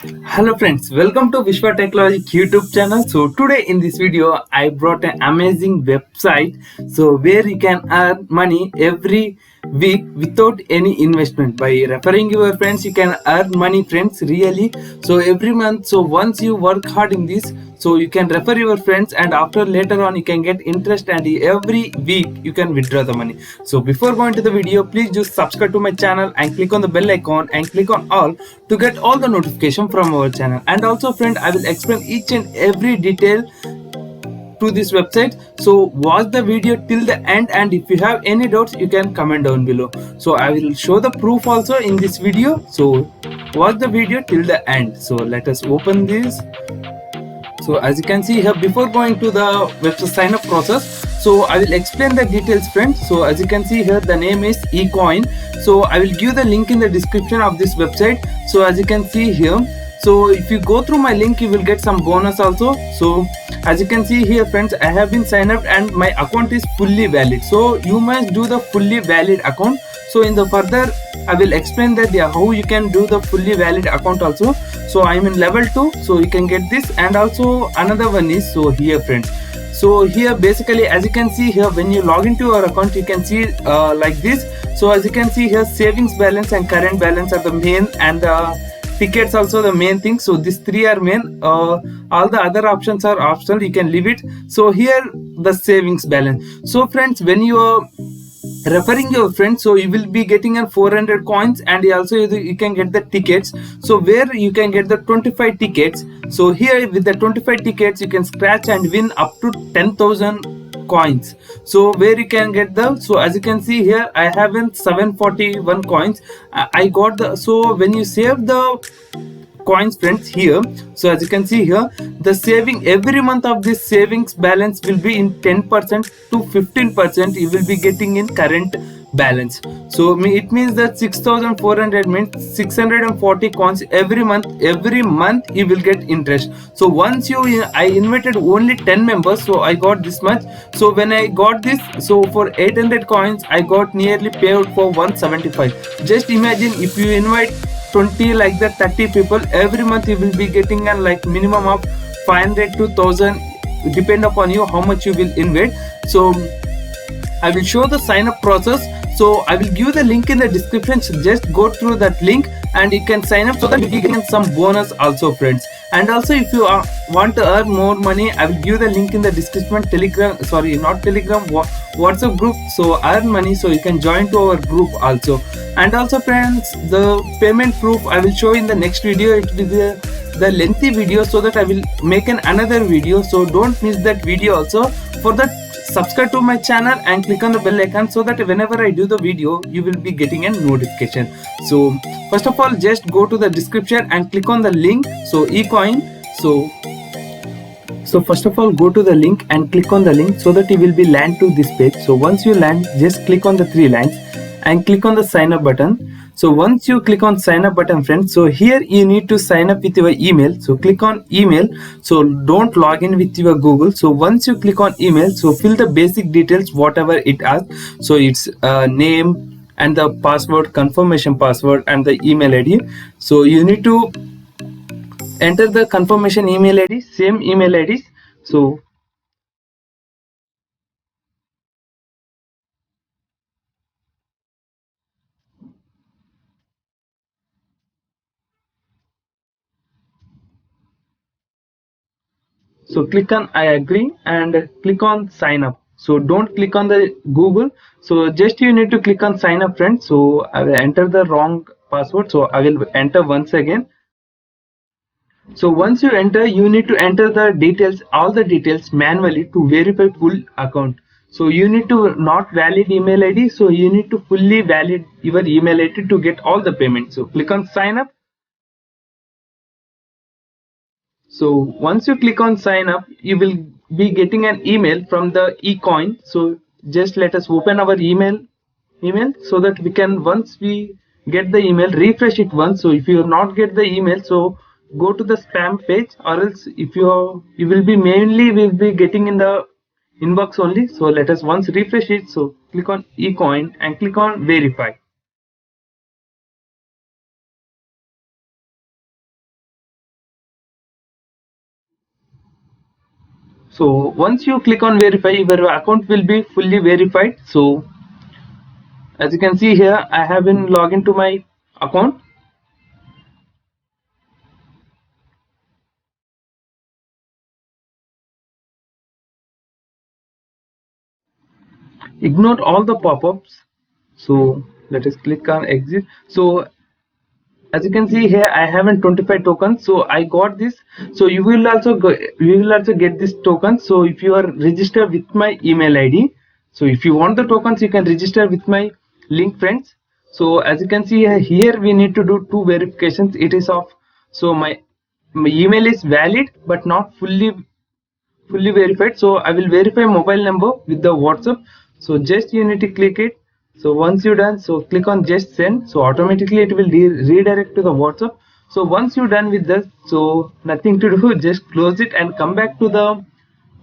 Hello friends, welcome to Vishwa Technology YouTube channel. So today in this video I brought an amazing website where you can earn money every week without any investment. By referring your friends you can earn money friends, really. So every month, so once you work hard in this, so you can refer your friends and after later on you can get interest and every week you can withdraw the money. So before going to the video, please just subscribe to my channel and click on the bell icon and click on all to get all the notification from our channel. And also friend, I will explain each and every detail to this website, so watch the video till the end, and if you have any doubts you can comment down below. So I will show the proof also in this video, so watch the video till the end. So let us open this. So as you can see here, before going to the website sign up process, so I will explain the details friends. So as you can see here, the name is ecoin. So I will give the link in the description of this website. So as you can see here, so if you go through my link you will get some bonus also. So as you can see here friends, I have been signed up and my account is fully valid, so you must do the fully valid account. So in the further I will explain that how you can do the fully valid account also. So I'm in level 2, so you can get this. And also another one is, so here friends, so here basically as you can see here, when you log into your account you can see like this. So as you can see here, savings balance and current balance are the main, and tickets also the main thing. So these three are main, all the other options are optional, you can leave it. So here the savings balance. So friends, when you are referring your friends, so you will be getting a 400 coins, and also you can get the tickets. So where you can get the 25 tickets. So here with the 25 tickets you can scratch and win up to 10,000 coins. So where you can get the, so as you can see here, I have in 741 coins. I got the, so when you save the coins friends here, so as you can see here, the saving every month of this savings balance will be in 10% to 15% you will be getting in current balance. So it means that 6400 means 640 coins every month you will get interest. So once I invited only 10 members, so I got this much. So when I got this, so for 800 coins I got nearly paid for 175. Just imagine if you invite 20 like that 30 people, every month you will be getting a like minimum of 500 to 1000, depend upon you how much you will invest. So I will show the sign up process. So I will give the link in the description, so just go through that link and you can sign up so that you can get some bonus also friends. And also if you want to earn more money, I will give the link in the description, telegram, sorry not telegram, WhatsApp group. So earn money, so you can join to our group also. And also friends, the payment proof I will show in the next video. It will be the lengthy video, so that I will make another video, so don't miss that video also. For that, subscribe to my channel and click on the bell icon, so that whenever I do the video you will be getting a notification. So first of all, just go to the description and click on the link, so ecoin. So first of all, go to the link and click on the link, so that you will be land to this page. So once you land, just click on the three lines and click on the sign up button. So once you click on sign up button friends, so here you need to sign up with your email. So click on email. So don't log in with your Google. So once you click on email, so fill the basic details whatever it asks. So it's name and the password, confirmation password, and the email ID. So you need to enter the confirmation email ID, same email IDs. So click on I agree and click on sign up. So don't click on the Google. So just you need to click on sign up friends. So I will enter the wrong password. So I will enter once again. So once you enter, you need to enter the details, all the details manually to verify full account. So you need to not valid email ID. So you need to fully valid your email ID to get all the payments. So click on sign up. So once you click on sign up, you will be getting an email from the ecoin. So just let us open our email, so that we can, once we get the email, refresh it once. So if you not get the email, so go to the spam page, or else if you will be mainly will be getting in the inbox only. So let us once refresh it. So click on ecoin and click on verify. So once you click on verify, your account will be fully verified. So as you can see here, I have been logged into my account. Ignore all the pop-ups. So let us click on exit. So as you can see here, I haven't 25 tokens, so I got this. So you will also get this token. So if you are registered with my email ID, so if you want the tokens, you can register with my link, friends. So as you can see here, we need to do two verifications. It is of, so my email is valid but not fully verified. So I will verify mobile number with the WhatsApp. So just you need to click it. So once you're done, so click on just send. So automatically it will redirect to the WhatsApp. So once you're done with this, so nothing to do, just close it and come back to the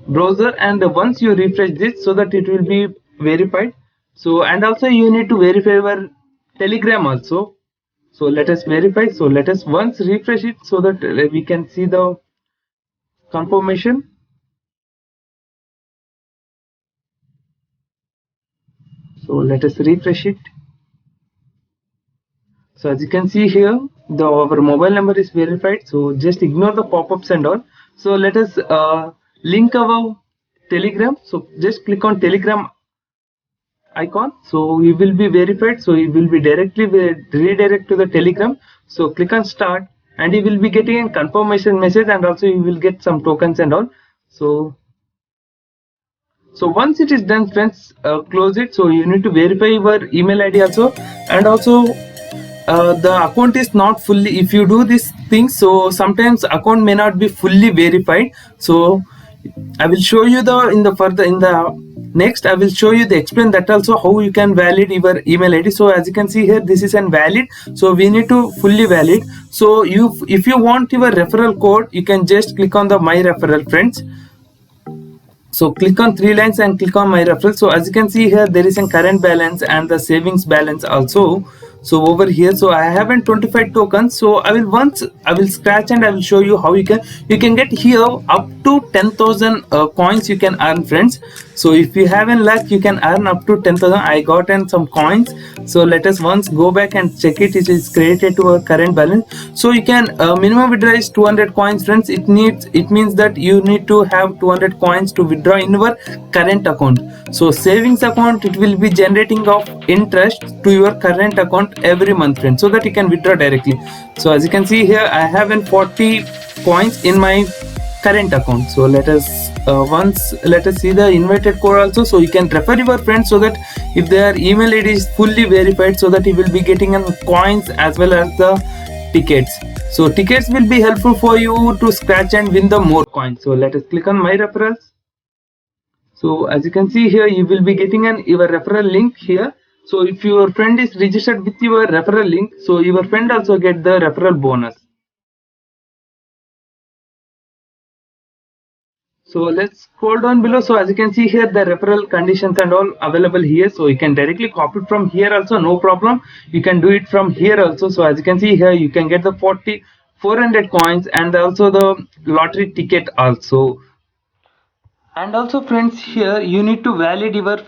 browser. And once you refresh this, so that it will be verified. So and also you need to verify your Telegram also. So let us verify. So let us once refresh it so that we can see the confirmation. So let us refresh it. So as you can see here, our mobile number is verified. So just ignore the pop-ups and all. So let us link our Telegram. So just click on Telegram icon. So you will be verified. So you will be directly redirect to the Telegram. So click on start, and you will be getting a confirmation message, and also you will get some tokens and all. So once it is done, friends, close it. So you need to verify your email ID also, and also the account is not fully, if you do this thing, so sometimes account may not be fully verified. So I will show you in the next, I will show you the explain that also how you can valid your email ID. So as you can see here, this is an valid, so we need to fully valid. So if you want your referral code, you can just click on the my referral, friends. So click on three lines and click on my referral. So as you can see here, there is a current balance and the savings balance also. So over here, so I haven't 25 tokens. So I will scratch and I will show you how you can get here up to 10,000 coins you can earn, friends. So if you have in luck, you can earn up to 10,000. I got in some coins. So let us once go back and check it. It is created to our current balance. So you can minimum withdraw is 200 coins, friends. It means that you need to have 200 coins to withdraw in your current account. So savings account, it will be generating of interest to your current account every month, friends, so that you can withdraw directly. So as you can see here, I have 40 coins in my current account. So let us see the invited code also. So you can refer your friends, so that if their email ID is fully verified, so that you will be getting coins as well as the tickets. So tickets will be helpful for you to scratch and win the more coins. So let us click on my referrals. So as you can see here, you will be getting your referral link here. So if your friend is registered with your referral link, so your friend also get the referral bonus. So let's scroll down below. So as you can see here, the referral conditions and all available here. So you can directly copy it from here also, no problem. You can do it from here also. So as you can see here, you can get the 400 coins and also the lottery ticket also. And also, friends, here you need to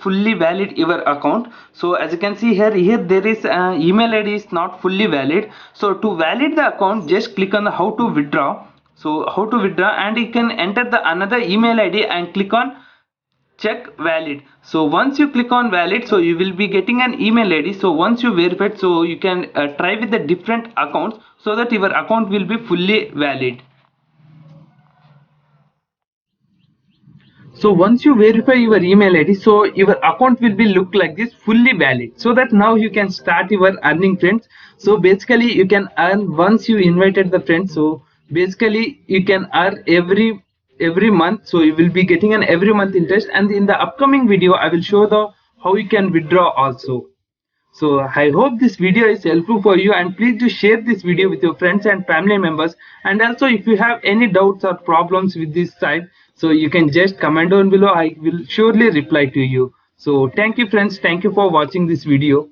fully valid your account. So as you can see here there is email ID is not fully valid. So to valid the account, just click on the how to withdraw. So how to withdraw, and you can enter the another email ID and click on check valid. So once you click on valid, so you will be getting an email ID. So once you verify, so you can try with the different accounts, so that your account will be fully valid. So once you verify your email ID, so your account will be look like this, fully valid, so that now you can start your earning, friends. So basically you can earn once you invited the friends. So basically you can earn every month. So you will be getting an every month interest, and in the upcoming video I will show the how you can withdraw also. So I hope this video is helpful for you, and please do share this video with your friends and family members. And also, if you have any doubts or problems with this site, so you can just comment down below. I will surely reply to you. So thank you, friends. Thank you for watching this video.